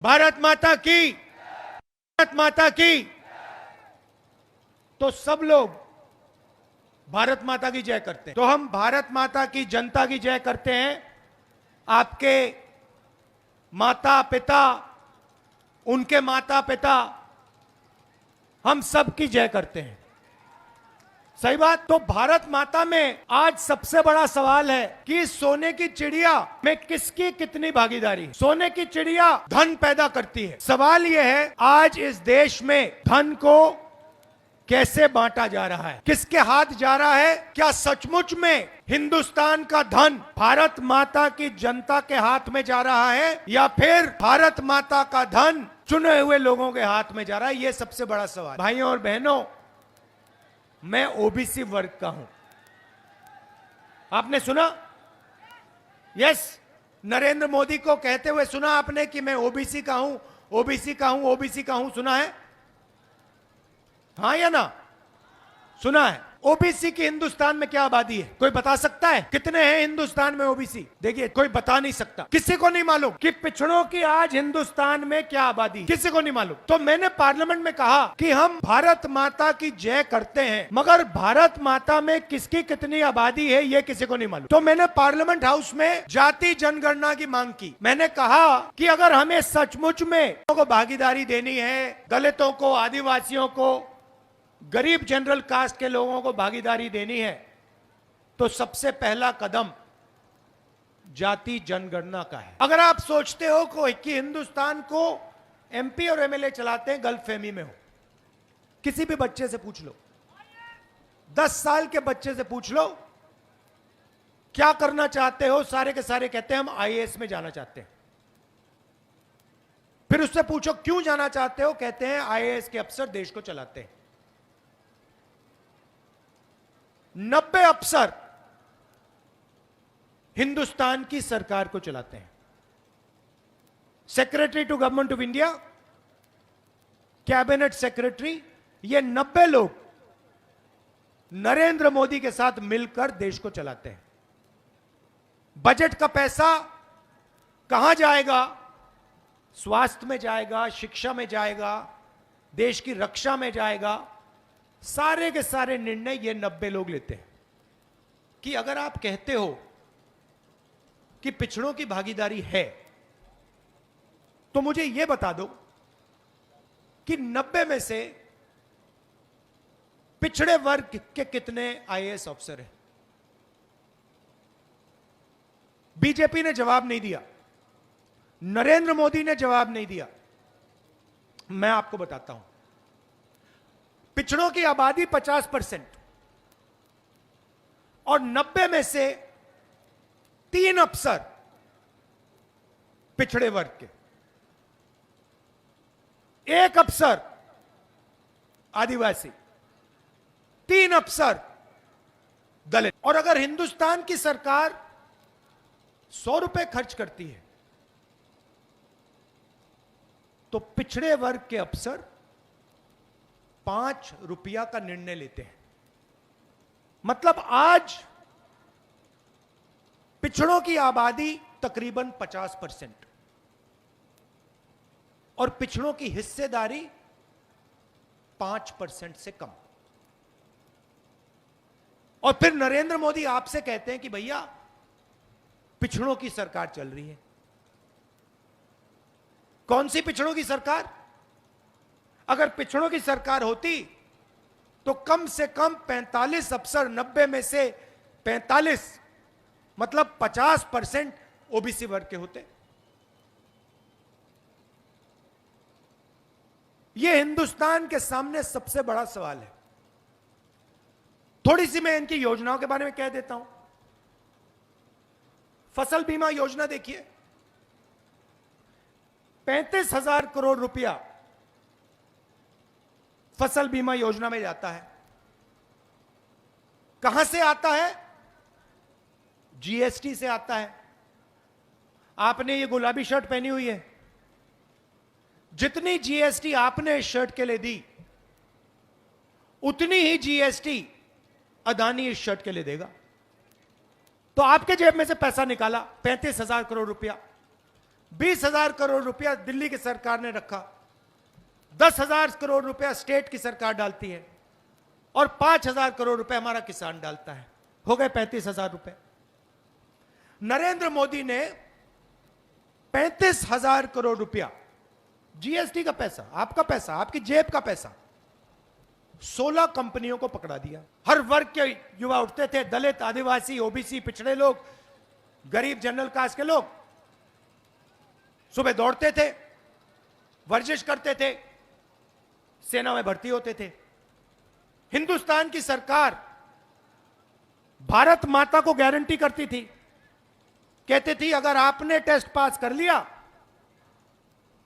भारत माता की, भारत माता की। तो सब लोग भारत माता की जय करते हैं, तो हम भारत माता की जनता की जय करते हैं। आपके माता पिता, उनके माता पिता, हम सब की जय करते हैं। सही बात। तो भारत माता में आज सबसे बड़ा सवाल है कि सोने की चिड़िया में किसकी कितनी भागीदारी है। सोने की चिड़िया धन पैदा करती है। सवाल यह है आज इस देश में धन को कैसे बांटा जा रहा है, किसके हाथ जा रहा है। क्या सचमुच में हिंदुस्तान का धन भारत माता की जनता के हाथ में जा रहा है, या फिर भारत माता का धन चुने हुए लोगों के हाथ में जा रहा है। यह सबसे बड़ा सवाल। भाइयों और बहनों, मैं ओबीसी वर्ग का हूं। आपने सुना? यस, नरेंद्र मोदी को कहते हुए सुना आपने कि मैं ओबीसी का हूं, ओबीसी का हूं, ओबीसी का हूं। सुना है? हाँ या ना? सुना है। ओबीसी की हिंदुस्तान में क्या आबादी है? कोई बता सकता है कितने हैं हिंदुस्तान में ओबीसी? देखिए, कोई बता नहीं सकता, किसी को नहीं मालूम कि पिछड़ों की आज हिंदुस्तान में क्या आबादी, किसी को नहीं मालूम। तो मैंने पार्लियामेंट में कहा कि हम भारत माता की जय करते हैं, मगर भारत माता में किसकी कितनी आबादी है यह किसी को नहीं मालूम। तो मैंने पार्लियामेंट हाउस में जाति जनगणना की मांग की। मैंने कहा कि अगर हमें सचमुच में को भागीदारी देनी है, दलितों को, आदिवासियों को, गरीब जनरल कास्ट के लोगों को भागीदारी देनी है, तो सबसे पहला कदम जाति जनगणना का है। अगर आप सोचते हो कि हिंदुस्तान को एमपी और एमएलए चलाते हैं, गलतफहमी में हो। किसी भी बच्चे से पूछ लो, 10 साल के बच्चे से पूछ लो क्या करना चाहते हो, सारे के सारे कहते हैं हम आईएएस में जाना चाहते हैं। फिर उससे पूछो क्यों जाना चाहते हो, कहते हैं आईएएस के अफसर देश को चलाते हैं। 90 अफसर हिंदुस्तान की सरकार को चलाते हैं। Secretary to government of India, cabinet secretary, ये 90 लोग नरेंद्र मोदी के साथ मिलकर देश को चलाते हैं। बजट का पैसा कहां जाएगा? स्वास्थ्य में जाएगा, शिक्षा में जाएगा, देश की रक्षा में जाएगा। सारे के सारे निर्णय ये 90 लोग लेते हैं। कि अगर आप कहते हो कि पिछड़ों की भागीदारी है, तो मुझे यह बता दो कि 90 में से पिछड़े वर्ग के कितने आईएएस अफसर हैं? बीजेपी ने जवाब नहीं दिया, नरेंद्र मोदी ने जवाब नहीं दिया। मैं आपको बताता हूं, पिछड़ों की आबादी 50% और 90 में से 3 अफसर पिछड़े वर्ग के, 1 अफसर आदिवासी, 3 अफसर दलित। और अगर हिंदुस्तान की सरकार 100 रुपए खर्च करती है, तो पिछड़े वर्ग के अफसर 5 रुपया का निर्णय लेते हैं। मतलब आज पिछड़ों की आबादी तकरीबन 50% और पिछड़ों की हिस्सेदारी 5% से कम। और फिर नरेंद्र मोदी आपसे कहते हैं कि भैया पिछड़ों की सरकार चल रही है। कौन सी पिछड़ों की सरकार? अगर पिछड़ों की सरकार होती तो कम से कम 45 अफसर, 90 में से 45 मतलब 50% ओबीसी वर्ग के होते। यह हिंदुस्तान के सामने सबसे बड़ा सवाल है। थोड़ी सी मैं इनकी योजनाओं के बारे में कह देता हूं। फसल बीमा योजना देखिए, 35,000 करोड़ रुपया फसल बीमा योजना में जाता है। कहां से आता है? जीएसटी से आता है। आपने ये गुलाबी शर्ट पहनी हुई है, जितनी जीएसटी आपने इस शर्ट के लिए दी, उतनी ही जीएसटी अदानी इस शर्ट के लिए देगा। तो आपके जेब में से पैसा निकाला 35,000 करोड़ रुपया, 20,000 करोड़ रुपया दिल्ली की सरकार ने रखा, 10,000 करोड़ रुपया स्टेट की सरकार डालती है और 5,000 करोड़ रुपया हमारा किसान डालता है, हो गए 35,000 रुपए। नरेंद्र मोदी ने 35,000 करोड़ रुपया जीएसटी का पैसा, आपका पैसा, आपकी जेब का पैसा 16 कंपनियों को पकड़ा दिया। हर वर्ग के युवा उठते थे, दलित, आदिवासी, ओबीसी, पिछड़े लोग, गरीब, जनरल कास्ट के लोग सुबह दौड़ते थे, वर्जिश करते थे, सेना में भर्ती होते थे। हिंदुस्तान की सरकार भारत माता को गारंटी करती थी, कहती थी अगर आपने टेस्ट पास कर लिया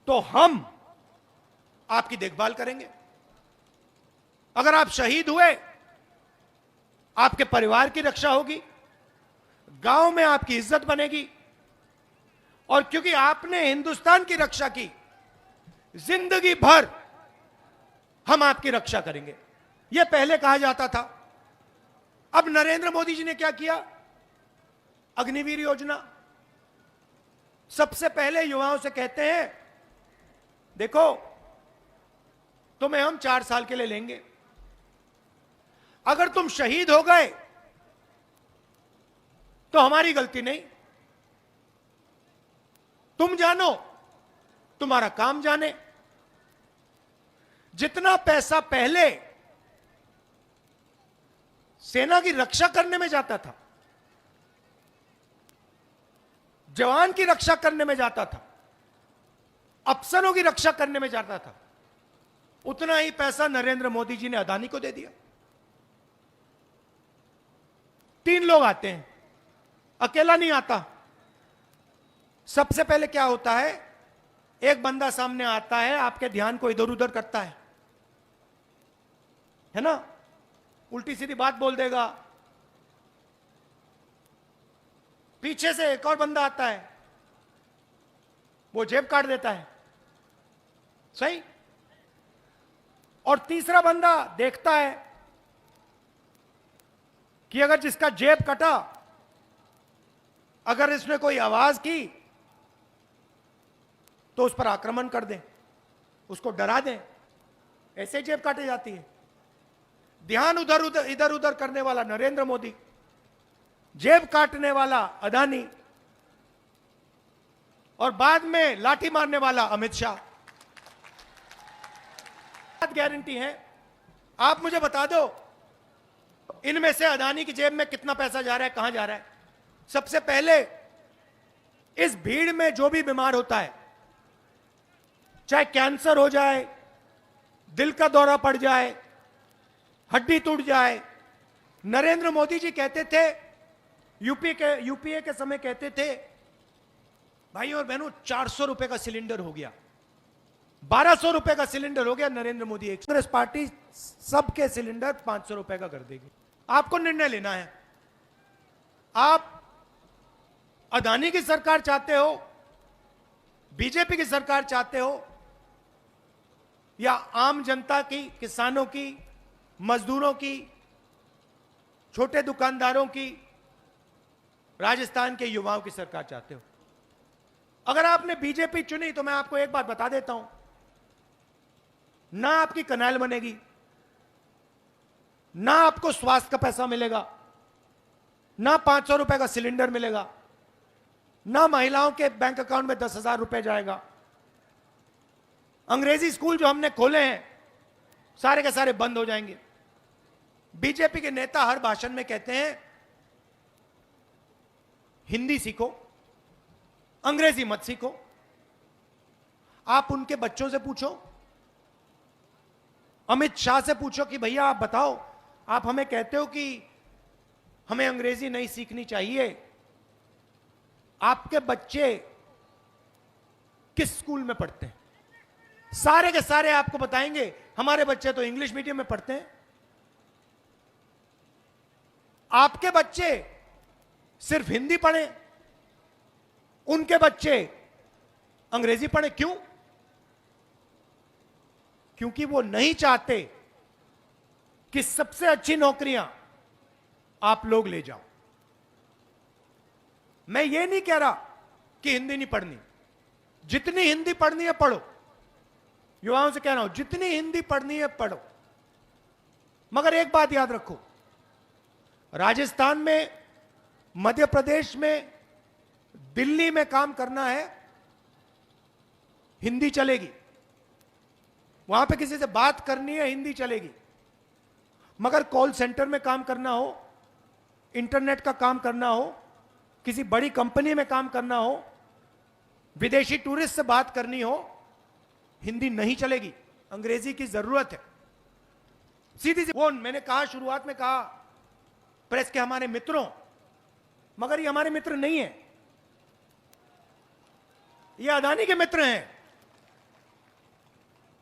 तो हम आपकी देखभाल करेंगे, अगर आप शहीद हुए आपके परिवार की रक्षा होगी, गांव में आपकी इज्जत बनेगी, और क्योंकि आपने हिंदुस्तान की रक्षा की, जिंदगी भर हम आपकी रक्षा करेंगे, यह पहले कहा जाता था। अब नरेंद्र मोदी जी ने क्या किया? अग्निवीर योजना। सबसे पहले युवाओं से कहते हैं देखो तुम्हें हम 4 साल के लिए लेंगे, अगर तुम शहीद हो गए तो हमारी गलती नहीं, तुम जानो, तुम्हारा काम जाने। जितना पैसा पहले सेना की रक्षा करने में जाता था, जवान की रक्षा करने में जाता था, अफसरों की रक्षा करने में जाता था, उतना ही पैसा नरेंद्र मोदी जी ने अदानी को दे दिया। 3 लोग आते हैं, अकेला नहीं आता। सबसे पहले क्या होता है, एक बंदा सामने आता है, आपके ध्यान को इधर उधर करता है ना, उल्टी सीधी बात बोल देगा। पीछे से एक और बंदा आता है, वो जेब काट देता है, सही। और तीसरा बंदा देखता है कि अगर जिसका जेब कटा, अगर इसने कोई आवाज की तो उस पर आक्रमण कर दें, उसको डरा दें, ऐसे जेब काटी जाती है। ध्यान इधर उधर करने वाला नरेंद्र मोदी, जेब काटने वाला अदानी, और बाद में लाठी मारने वाला अमित शाह। गारंटी है, आप मुझे बता दो इनमें से अदानी की जेब में कितना पैसा जा रहा है, कहां जा रहा है? सबसे पहले इस भीड़ में जो भी बीमार होता है, चाहे कैंसर हो जाए, दिल का दौरा पड़ जाए, हड्डी टूट जाए, नरेंद्र मोदी जी कहते थे, यूपीए के समय कहते थे, भाई और बहनों 400 रुपए का सिलेंडर हो गया, 1200 रुपए का सिलेंडर हो गया। नरेंद्र मोदी कांग्रेस पार्टी सबके सिलेंडर 500 रुपए का कर देगी। आपको निर्णय लेना है, आप अदानी की सरकार चाहते हो, बीजेपी की सरकार चाहते हो, या आम जनता की, किसानों की, मजदूरों की, छोटे दुकानदारों की, राजस्थान के युवाओं की सरकार चाहते हो? अगर आपने बीजेपी चुनी तो मैं आपको एक बात बता देता हूं, ना आपकी कनाल बनेगी, ना आपको स्वास्थ्य का पैसा मिलेगा, ना 500 रुपए का सिलेंडर मिलेगा, ना महिलाओं के बैंक अकाउंट में 10,000 रुपए जाएगा। अंग्रेजी स्कूल जो हमने खोले हैं सारे के सारे बंद हो जाएंगे। बीजेपी के नेता हर भाषण में कहते हैं हिंदी सीखो, अंग्रेजी मत सीखो। आप उनके बच्चों से पूछो, अमित शाह से पूछो कि भैया आप बताओ, आप हमें कहते हो कि हमें अंग्रेजी नहीं सीखनी चाहिए, आपके बच्चे किस स्कूल में पढ़ते हैं? सारे के सारे आपको बताएंगे हमारे बच्चे तो इंग्लिश मीडियम में पढ़ते हैं। आपके बच्चे सिर्फ हिंदी पढ़े, उनके बच्चे अंग्रेजी पढ़े। क्यों? क्योंकि वो नहीं चाहते कि सबसे अच्छी नौकरियां आप लोग ले जाओ। मैं ये नहीं कह रहा कि हिंदी नहीं पढ़नी, जितनी हिंदी पढ़नी है पढ़ो, युवाओं से कह रहा हूं, जितनी हिंदी पढ़नी है पढ़ो, मगर एक बात याद रखो, राजस्थान में, मध्य प्रदेश में, दिल्ली में काम करना है, हिंदी चलेगी। वहां पे किसी से बात करनी है, हिंदी चलेगी। मगर कॉल सेंटर में काम करना हो, इंटरनेट का काम करना हो, किसी बड़ी कंपनी में काम करना हो, विदेशी टूरिस्ट से बात करनी हो, हिंदी नहीं चलेगी, अंग्रेजी की जरूरत है। सीधी सी वो मैंने कहा, शुरुआत में कहा प्रेस के हमारे मित्रों, मगर ये हमारे मित्र नहीं है, ये अदानी के मित्र हैं।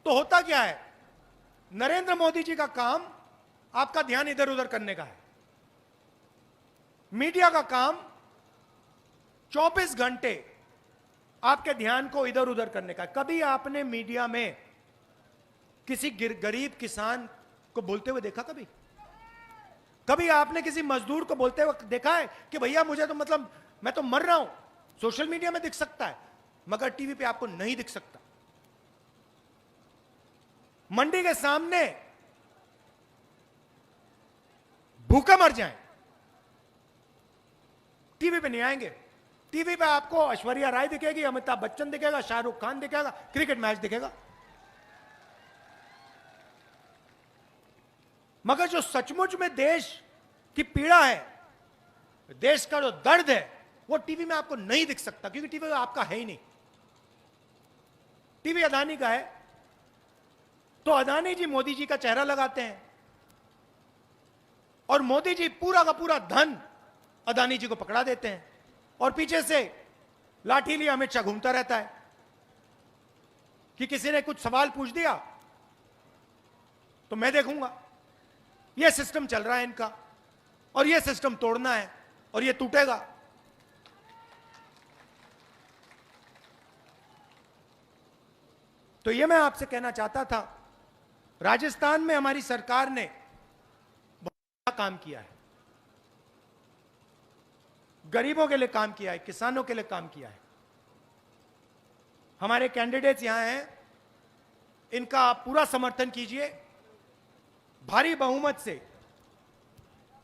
तो होता क्या है, नरेंद्र मोदी जी का काम आपका ध्यान इधर उधर करने का है, मीडिया का काम 24 घंटे आपके ध्यान को इधर उधर करने का। कभी आपने मीडिया में किसी गरीब किसान को बोलते हुए देखा? कभी आपने किसी मजदूर को बोलते हुए देखा है कि भैया मुझे तो मतलब मैं तो मर रहा हूं? सोशल मीडिया में दिख सकता है, मगर टीवी पे आपको नहीं दिख सकता। मंडी के सामने भूखे मर जाएं, टीवी पे नहीं आएंगे। टीवी पे आपको ऐश्वर्या राय दिखेगी, अमिताभ बच्चन दिखेगा, शाहरुख खान दिखेगा, क्रिकेट मैच दिखेगा। मगर जो सचमुच में देश की पीड़ा है, देश का जो दर्द है, वो टीवी में आपको नहीं दिख सकता, क्योंकि टीवी आपका है ही नहीं। टीवी अदानी का है, तो अदानी जी मोदी जी का चेहरा लगाते हैं और मोदी जी पूरा का पूरा धन अदानी जी को पकड़ा देते हैं और पीछे से लाठी लिए अमित शाह घूमता रहता है कि किसी ने कुछ सवाल पूछ दिया तो मैं देखूंगा। यह सिस्टम चल रहा है इनका, और यह सिस्टम तोड़ना है और यह टूटेगा। तो यह मैं आपसे कहना चाहता था, राजस्थान में हमारी सरकार ने बहुत बड़ा काम किया है, गरीबों के लिए काम किया है, किसानों के लिए काम किया है। हमारे कैंडिडेट्स यहां हैं, इनका आप पूरा समर्थन कीजिए, भारी बहुमत से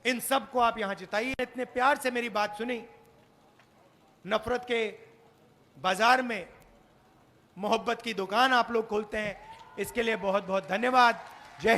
इन सब को आप यहां जिताइए। इतने प्यार से मेरी बात सुनी, नफरत के बाजार में मोहब्बत की दुकान आप लोग खोलते हैं, इसके लिए बहुत बहुत धन्यवाद। जय हिंद।